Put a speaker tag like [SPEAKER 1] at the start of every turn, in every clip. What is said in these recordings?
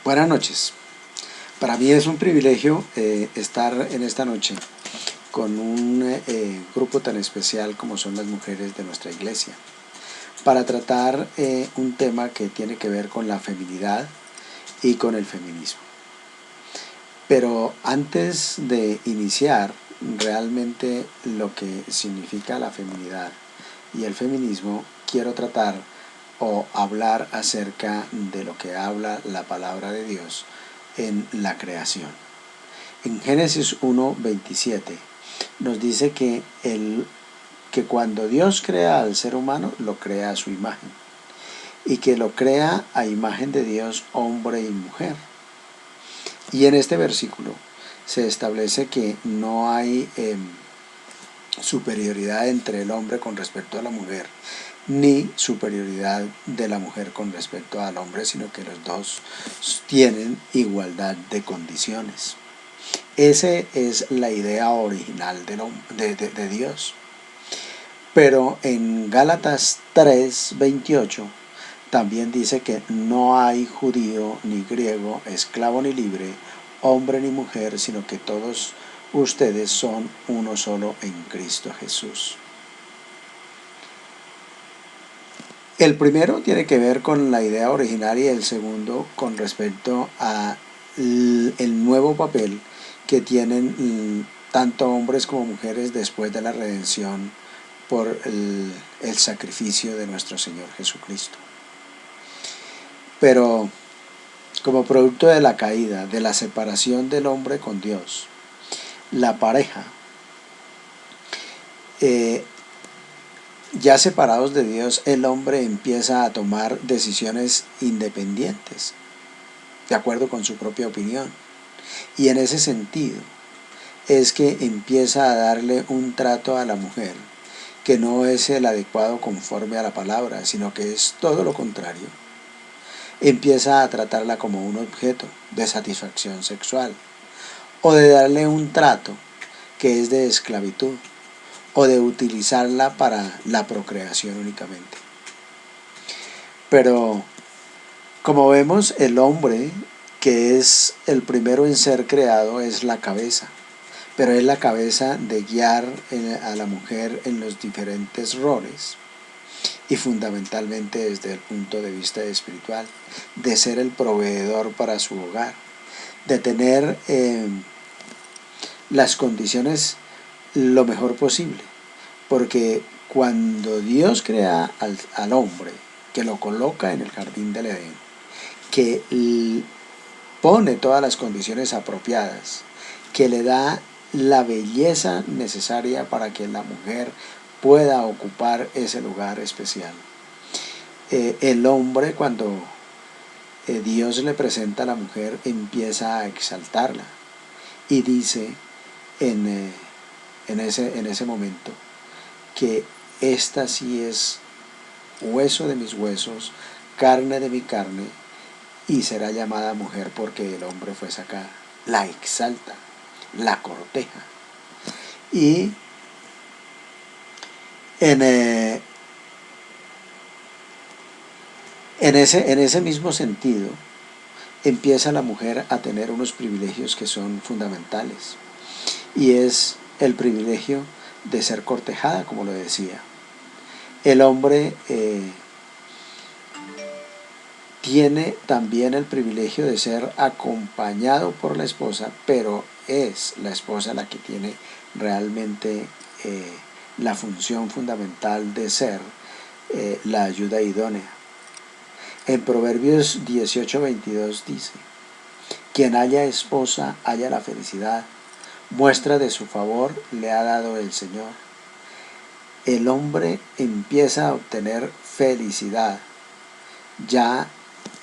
[SPEAKER 1] Buenas noches. Para mí es un privilegio estar en esta noche con un grupo tan especial como son las mujeres de nuestra iglesia, para tratar un tema que tiene que ver con la feminidad y con el feminismo. Pero antes de iniciar realmente lo que significa la feminidad y el feminismo, quiero tratar o hablar acerca de lo que habla la palabra de Dios en la creación. En Génesis 1:27 nos dice que cuando Dios crea al ser humano, lo crea a su imagen, y que lo crea a imagen de Dios, hombre y mujer. Y en este versículo se establece que no hay superioridad entre el hombre con respecto a la mujer, ni superioridad de la mujer con respecto al hombre, sino que los dos tienen igualdad de condiciones. Esa es la idea original de Dios. Pero en Gálatas 3:28 también dice que no hay judío ni griego, esclavo ni libre, hombre ni mujer, sino que todos ustedes son uno solo en Cristo Jesús. El primero tiene que ver con la idea original y el segundo con respecto a el nuevo papel que tienen tanto hombres como mujeres después de la redención por el sacrificio de nuestro Señor Jesucristo. Pero como producto de la caída, de la separación del hombre con Dios, la pareja, ya separados de Dios, el hombre empieza a tomar decisiones independientes, de acuerdo con su propia opinión. Y en ese sentido es que empieza a darle un trato a la mujer que no es el adecuado conforme a la palabra, sino que es todo lo contrario. Empieza a tratarla como un objeto de satisfacción sexual, o de darle un trato que es de esclavitud, o de utilizarla para la procreación únicamente. Pero como vemos, el hombre, que es el primero en ser creado, es la cabeza, pero es la cabeza de guiar a la mujer en los diferentes roles, y fundamentalmente desde el punto de vista espiritual, de ser el proveedor para su hogar, de tener las condiciones lo mejor posible, porque cuando Dios crea al hombre, que lo coloca en el jardín del Edén, que pone todas las condiciones apropiadas, que le da la belleza necesaria para que la mujer pueda ocupar ese lugar especial. El hombre, cuando Dios le presenta a la mujer, empieza a exaltarla y dice en ese momento que esta sí es hueso de mis huesos, carne de mi carne, y será llamada mujer porque el hombre fue sacada. La exalta, la corteja. Y en ese mismo sentido, empieza la mujer a tener unos privilegios que son fundamentales. Y es el privilegio de ser cortejada, como lo decía. El hombre tiene también el privilegio de ser acompañado por la esposa, pero es la esposa la que tiene realmente la función fundamental de ser la ayuda idónea. En Proverbios 18:22 dice: quien haya esposa halla la felicidad, muestra de su favor le ha dado el Señor. El hombre empieza a obtener felicidad ya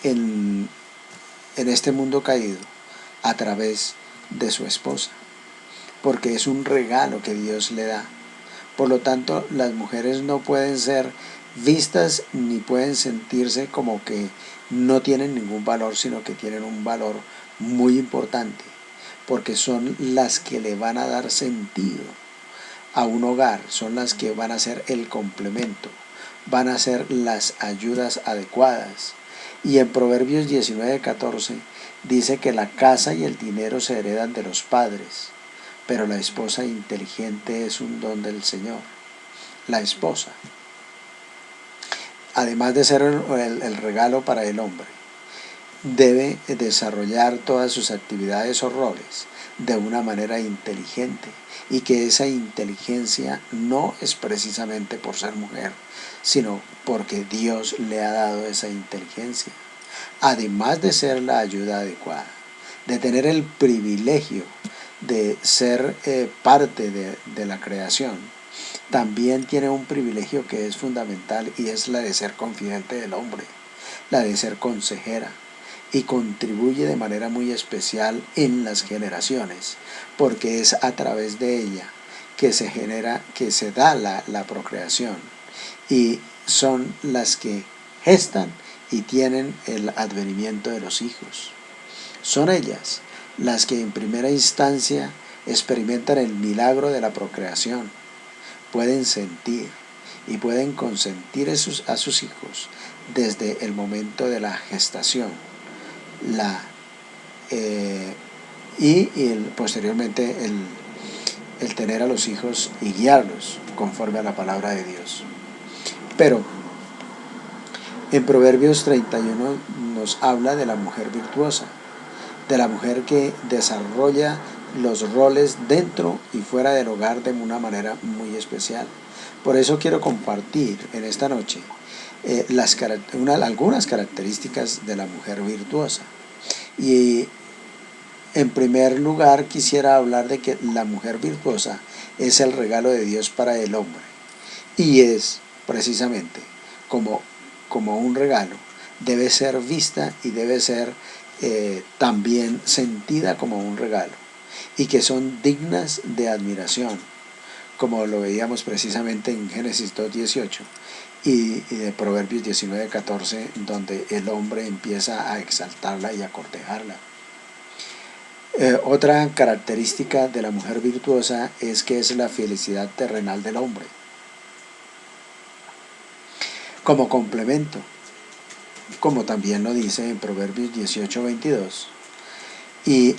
[SPEAKER 1] en este mundo caído a través de su esposa, porque es un regalo que Dios le da. Por lo tanto, las mujeres no pueden ser vistas ni pueden sentirse como que no tienen ningún valor, sino que tienen un valor muy importante, porque son las que le van a dar sentido a un hogar, son las que van a ser el complemento, van a ser las ayudas adecuadas. Y en Proverbios 19:14 dice que la casa y el dinero se heredan de los padres, pero la esposa inteligente es un don del Señor. La esposa, además de ser el regalo para el hombre, debe desarrollar todas sus actividades o roles de una manera inteligente, y que esa inteligencia no es precisamente por ser mujer, sino porque Dios le ha dado esa inteligencia. Además de ser la ayuda adecuada, de tener el privilegio de ser parte de la creación, también tiene un privilegio que es fundamental, y es la de ser confidente del hombre, la de ser consejera, y contribuye de manera muy especial en las generaciones, porque es a través de ella que se da la procreación, y son las que gestan y tienen el advenimiento de los hijos. Son ellas las que en primera instancia experimentan el milagro de la procreación, pueden sentir y pueden consentir a sus hijos desde el momento de la gestación, posteriormente el tener a los hijos y guiarlos conforme a la palabra de Dios. Pero en Proverbios 31 nos habla de la mujer virtuosa, de la mujer que desarrolla los roles dentro y fuera del hogar de una manera muy especial. Por eso quiero compartir en esta noche algunas características de la mujer virtuosa. Y en primer lugar quisiera hablar de que la mujer virtuosa es el regalo de Dios para el hombre, y es precisamente como un regalo, debe ser vista y debe ser también sentida como un regalo, y que son dignas de admiración, como lo veíamos precisamente en Génesis 2:18 y de Proverbios 19:14, donde el hombre empieza a exaltarla y a cortejarla. Otra característica de la mujer virtuosa es que es la felicidad terrenal del hombre. Como complemento, como también lo dice en Proverbios 18:22, y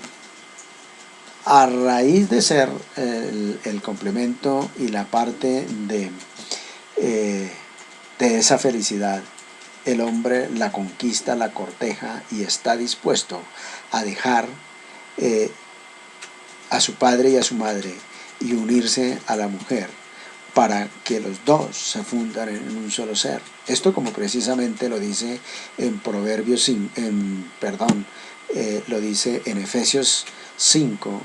[SPEAKER 1] a raíz de ser el complemento y la parte de esa felicidad, el hombre la conquista, la corteja y está dispuesto a dejar a su padre y a su madre y unirse a la mujer para que los dos se fundan en un solo ser. Esto, como precisamente lo dice en Proverbios, lo dice en Efesios 5.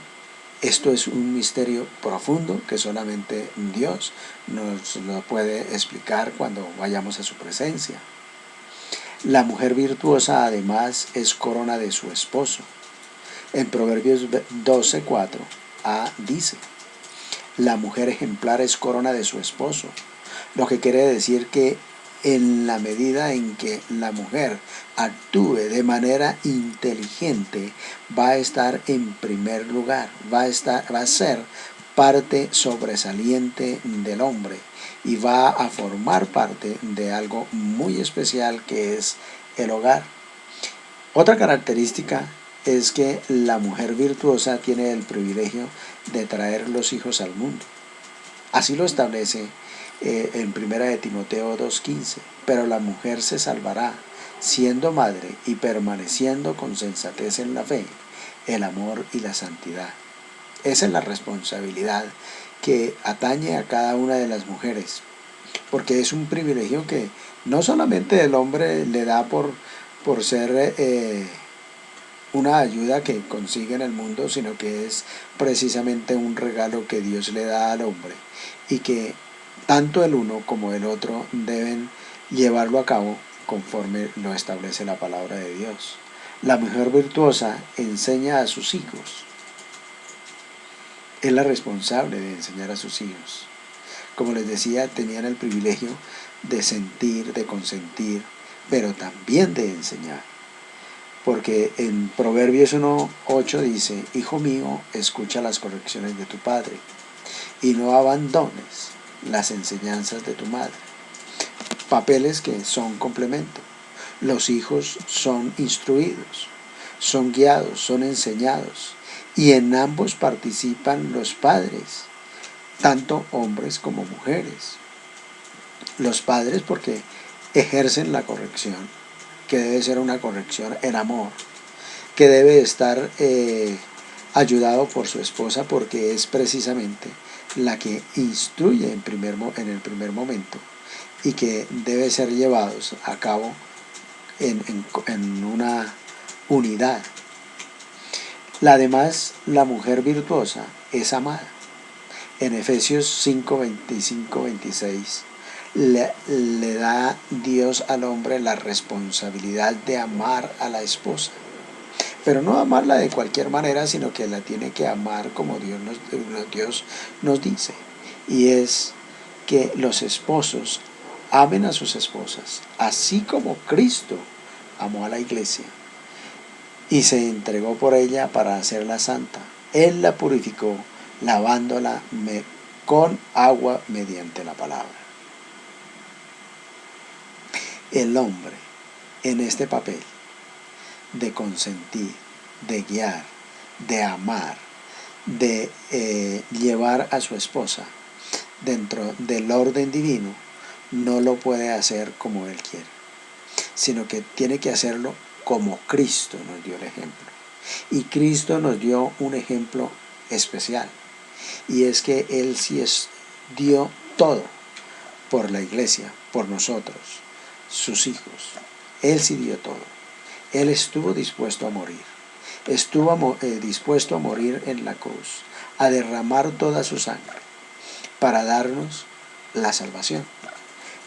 [SPEAKER 1] Esto es un misterio profundo que solamente Dios nos lo puede explicar cuando vayamos a su presencia. La mujer virtuosa además es corona de su esposo. En Proverbios 12:4a dice: la mujer ejemplar es corona de su esposo, lo que quiere decir que en la medida en que la mujer actúe de manera inteligente, va a estar en primer lugar, va a ser parte sobresaliente del hombre, y va a formar parte de algo muy especial que es el hogar. Otra característica es que la mujer virtuosa tiene el privilegio de traer los hijos al mundo. Así lo establece en 1 Timoteo 2:15. Pero la mujer se salvará siendo madre y permaneciendo con sensatez en la fe, el amor y la santidad. Esa es la responsabilidad que atañe a cada una de las mujeres, porque es un privilegio que no solamente el hombre le da por ser una ayuda que consigue en el mundo, sino que es precisamente un regalo que Dios le da al hombre, y que tanto el uno como el otro deben llevarlo a cabo conforme lo establece la palabra de Dios. La mujer virtuosa enseña a sus hijos, es la responsable de enseñar a sus hijos. Como les decía, tenían el privilegio de sentir, de consentir, pero también de enseñar. Porque en Proverbios 1:8 dice: hijo mío, escucha las correcciones de tu padre, y no abandones las enseñanzas de tu madre. Papeles que son complemento. Los hijos son instruidos, son guiados, son enseñados, y en ambos participan los padres, tanto hombres como mujeres. Los padres porque ejercen la corrección, que debe ser una corrección en amor, que debe estar ayudado por su esposa porque es precisamente la que instruye en el primer momento y que debe ser llevados a cabo en una unidad. Además, la mujer virtuosa es amada. En Efesios 5, 25, 26 le da Dios al hombre la responsabilidad de amar a la esposa. Pero no amarla de cualquier manera, sino que la tiene que amar como Dios nos dice. Y es que los esposos amen a sus esposas, así como Cristo amó a la iglesia y se entregó por ella para hacerla santa. Él la purificó, lavándola con agua mediante la palabra. El hombre, en este papel de consentir, de guiar, de amar, de llevar a su esposa dentro del orden divino, no lo puede hacer como él quiere, sino que tiene que hacerlo como Cristo nos dio el ejemplo. Y Cristo nos dio un ejemplo especial, y es que Él sí dio todo por la iglesia, por nosotros, sus hijos. Él sí dio todo. Él estuvo dispuesto a morir. Estuvo dispuesto a morir en la cruz, a derramar toda su sangre para darnos la salvación.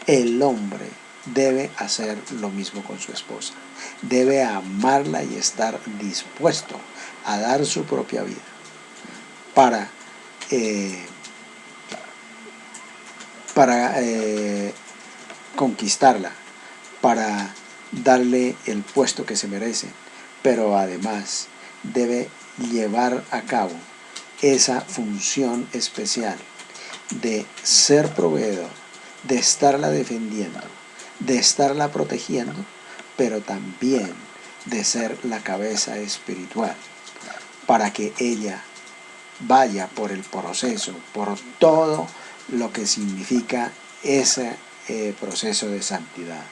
[SPEAKER 1] El hombre debe hacer lo mismo con su esposa. Debe amarla y estar dispuesto a dar su propia vida para conquistarla, para darle el puesto que se merece, pero además debe llevar a cabo esa función especial de ser proveedor, de estarla defendiendo, de estarla protegiendo, pero también de ser la cabeza espiritual, para que ella vaya por el proceso, por todo lo que significa ese proceso de santidad.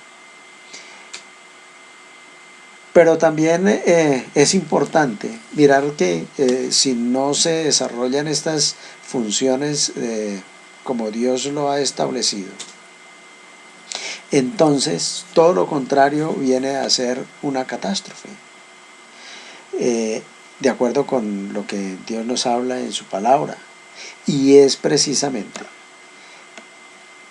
[SPEAKER 1] Pero también es importante mirar que si no se desarrollan estas funciones como Dios lo ha establecido, entonces todo lo contrario viene a ser una catástrofe. De acuerdo con lo que Dios nos habla en su palabra, y es precisamente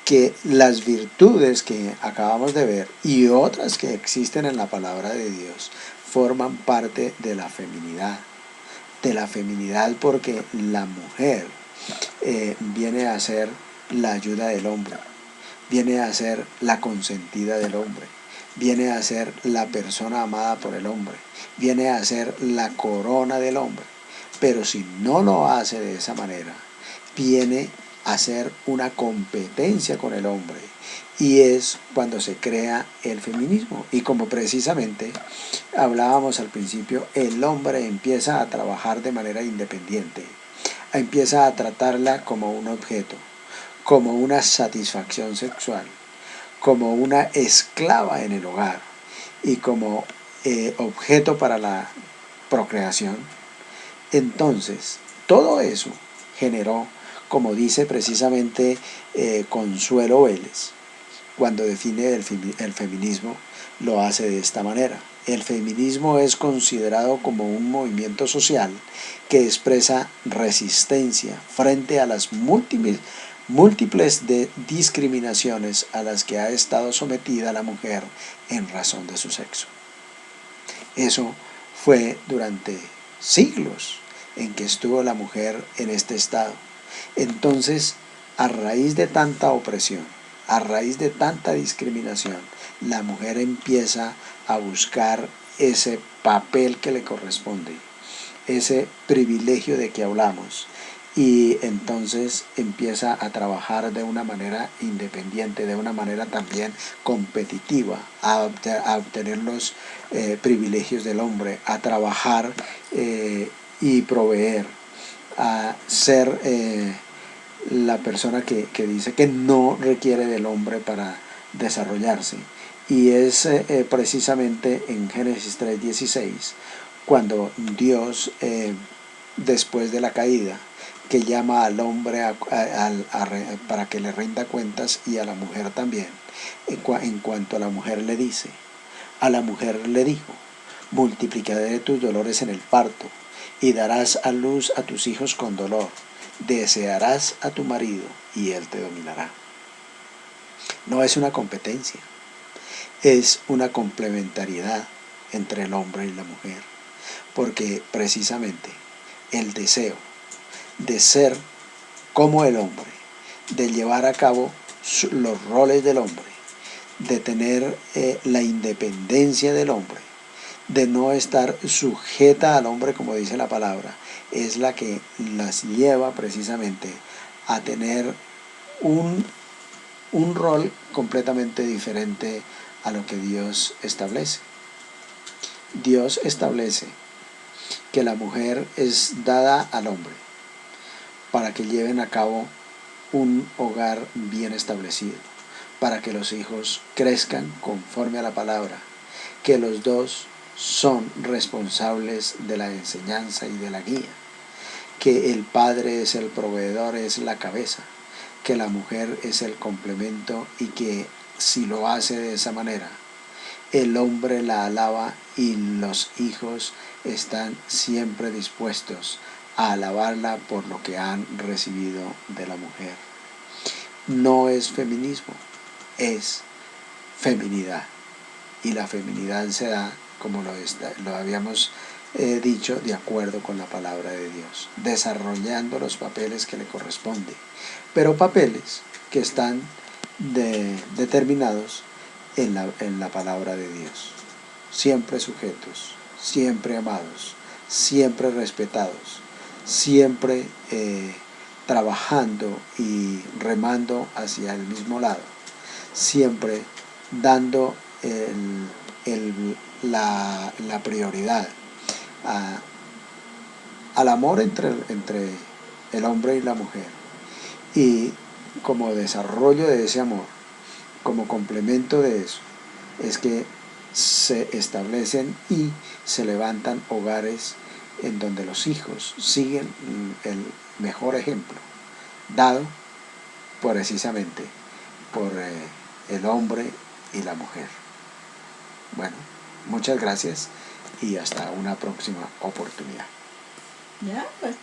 [SPEAKER 1] que las virtudes que acabamos de ver y otras que existen en la palabra de Dios forman parte de la feminidad porque la mujer viene a ser la ayuda del hombre, viene a ser la consentida del hombre, viene a ser la persona amada por el hombre, viene a ser la corona del hombre. Pero si no lo hace de esa manera, viene a ser una competencia con el hombre, y es cuando se crea el feminismo. Y como precisamente hablábamos al principio, el hombre empieza a trabajar de manera independiente, empieza a tratarla como un objeto, como una satisfacción sexual, como una esclava en el hogar y como objeto para la procreación. Entonces, todo eso generó, como dice precisamente Consuelo Vélez, cuando define el feminismo, lo hace de esta manera. El feminismo es considerado como un movimiento social que expresa resistencia frente a las múltiples discriminaciones a las que ha estado sometida la mujer en razón de su sexo. Eso fue durante siglos en que estuvo la mujer en este estado. Entonces, a raíz de tanta opresión, a raíz de tanta discriminación, la mujer empieza a buscar ese papel que le corresponde, ese privilegio de que hablamos, y entonces empieza a trabajar de una manera independiente, de una manera también competitiva, a obtener los privilegios del hombre, a trabajar y proveer, a ser la persona que dice que no requiere del hombre para desarrollarse. Y es precisamente en Génesis 3:16 cuando Dios, después de la caída, que llama al hombre para que le rinda cuentas, y a la mujer también, en cuanto a la mujer le dice, a la mujer le dijo: multiplicaré tus dolores en el parto, y darás a luz a tus hijos con dolor, desearás a tu marido, y él te dominará. No es una competencia, es una complementariedad entre el hombre y la mujer, porque precisamente el deseo de ser como el hombre, de llevar a cabo los roles del hombre, de tener la independencia del hombre, de no estar sujeta al hombre, como dice la palabra, es la que las lleva precisamente a tener un rol completamente diferente a lo que Dios establece. Dios establece que la mujer es dada al hombre para que lleven a cabo un hogar bien establecido, para que los hijos crezcan conforme a la palabra, que los dos son responsables de la enseñanza y de la guía, que el padre es el proveedor, es la cabeza, que la mujer es el complemento, y que si lo hace de esa manera, el hombre la alaba y los hijos están siempre dispuestos a alabarla por lo que han recibido de la mujer. No es feminismo, es feminidad. Y la feminidad se da, como lo habíamos dicho, de acuerdo con la palabra de Dios, desarrollando los papeles que le corresponden, pero papeles que están determinados en la palabra de Dios. Siempre sujetos, siempre amados, siempre respetados, siempre trabajando y remando hacia el mismo lado, siempre dando la prioridad al amor entre el hombre y la mujer, y como desarrollo de ese amor, como complemento de eso, es que se establecen y se levantan hogares en donde los hijos siguen el mejor ejemplo dado precisamente por el hombre y la mujer. Bueno, muchas gracias y hasta una próxima oportunidad.
[SPEAKER 2] Ya, pues.